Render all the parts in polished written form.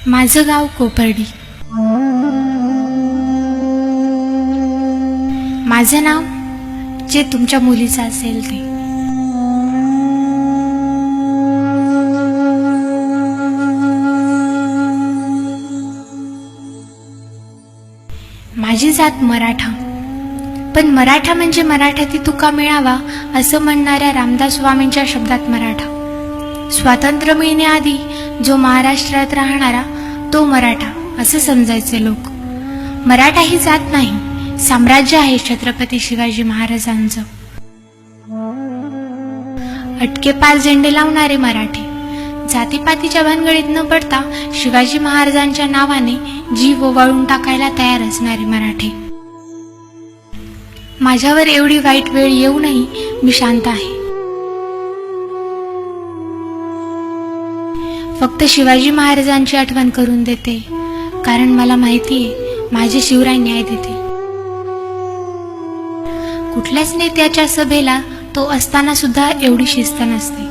माझं गाव कोपर्डी. माझं नाव जे तुमच्या मुलीचं असेल ते. माझी जात मराठा, पण मराठा म्हणजे मराठ्याती तुका मिळावा असं म्हणणाऱ्या रामदास स्वामींच्या शब्दात मराठा. स्वातंत्र्य मिळण्याआधी जो महाराष्ट्रात राहणारा तो मराठा असं समजायचे लोक. मराठा ही जात नाही, साम्राज्य आहे छत्रपती शिवाजी महाराजांचं. अटके पार झेंडे लावणारे मराठे, जातीपातीच्या भानगडीत न पडता शिवाजी महाराजांच्या नावाने जीव ओवाळून टाकायला तयार असणारे मराठे. माझ्यावर एवढी वाईट वेळ येऊनही मी शांत आहे. फक्त शिवाजी महाराजांची आठवण करून देते, कारण मला माहितीये माझे शिवराय न्याय देते. कुठल्याच नेत्याच्या सभेला तो असताना सुद्धा एवढी शिस्त नसते.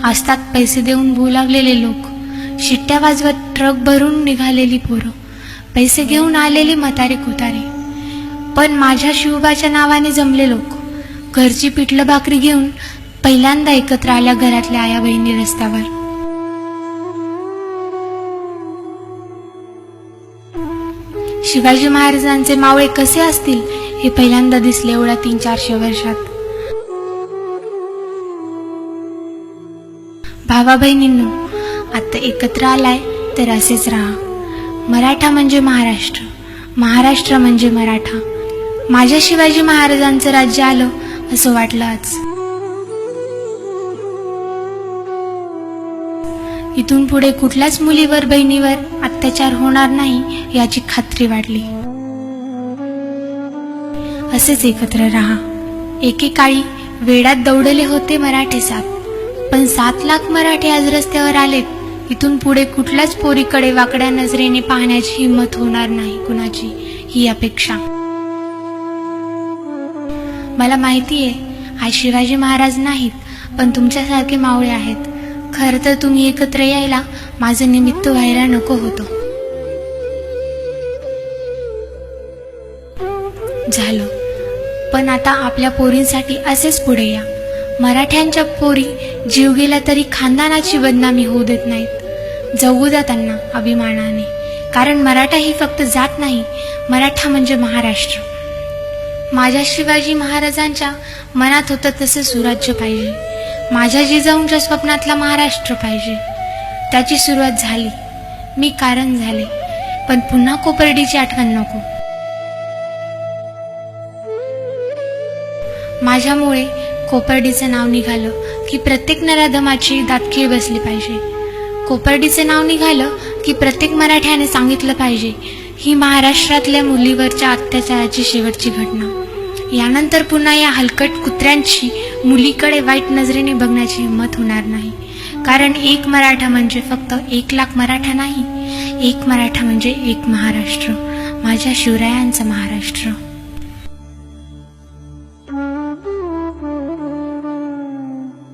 असतात पैसे देऊन बोलावलेले लोक, शिट्ट्या वाजवत ट्रक भरून निघालेली पोरं, पैसे घेऊन आलेले म्हातारे कुतारे. पण माझ्या शिवबाच्या नावाने जमले लोक, घरची पिठलं भाकरी घेऊन पहिल्यांदा एकत्र आल्या घरातल्या आया बहिणी रस्त्यावर. शिवाजी महाराजांचे मावळे कसे असतील हे पहिल्यांदा दिसले एवढ्या 300-400 वर्षात. भावा बहिणींनो, आता एकत्र आलाय तर असेच राहा. मराठा म्हणजे महाराष्ट्र, महाराष्ट्र म्हणजे मराठा. माझ्या शिवाजी महाराजांचं राज्य आलं असं वाटलं आज. इथून पुढे कुठल्याच मुलीवर बहिणीवर अत्याचार होणार नाही याची खात्री वाटली. असेच एकत्र राहा. एकेकाळी वेडात दौडले होते मराठे 7, पण 7 लाख मराठे आज रस्त्यावर आलेत. इथून पुढे कुठल्याच पोरीकडे वाकड्या नजरेने पाहण्याची हिंमत होणार नाही कुणाची, ही अपेक्षा. मला माहितीये आज शिवाजी महाराज नाहीत, पण तुमच्यासारखे मावळे आहेत. खरं तर तुम्ही एकत्र यायला माझं निमित्त व्हायला नको होतं. झालं, पण आता आपल्या पोरींसाठी असेच पुढे या. मराठ्यांच्या पोरी जीव गेला तरी खानदानाची बदनामी होऊ देत नाहीत. जगू द्या त्यांना अभिमानाने, कारण मराठा ही फक्त जात नाही, मराठा म्हणजे महाराष्ट्र. माझ्या शिवाजी महाराजांच्या मनात होतं तसं सुराज्य पाहिजे. माझ्या जिजाऊंच्या स्वप्नातला महाराष्ट्र पाहिजे. त्याची सुरुवात झाली, मी कारण झाले, पण पुन्हा कोपर्डीची आठवण नको. माझ्यामुळे कोपर्डीचं नाव निघालं की प्रत्येक नराधमाची दातखीळ बसली पाहिजे. कोपर्डीचं नाव निघालं की प्रत्येक मराठ्याने सांगितलं पाहिजे ही महाराष्ट्रातल्या मुलीवरच्या अत्याचाराची शेवटची घटना. यानंतर पुन्हा या हलकट कुत्र्यांची मुलीकडे वाईट नजरेने बघण्याची हिंमत होणार नाही. कारण एक मराठा म्हणजे फक्त 1 लाख मराठा नाही, एक मराठा म्हणजे एक महाराष्ट्र, माझ्या शिवरायांचा महाराष्ट्र.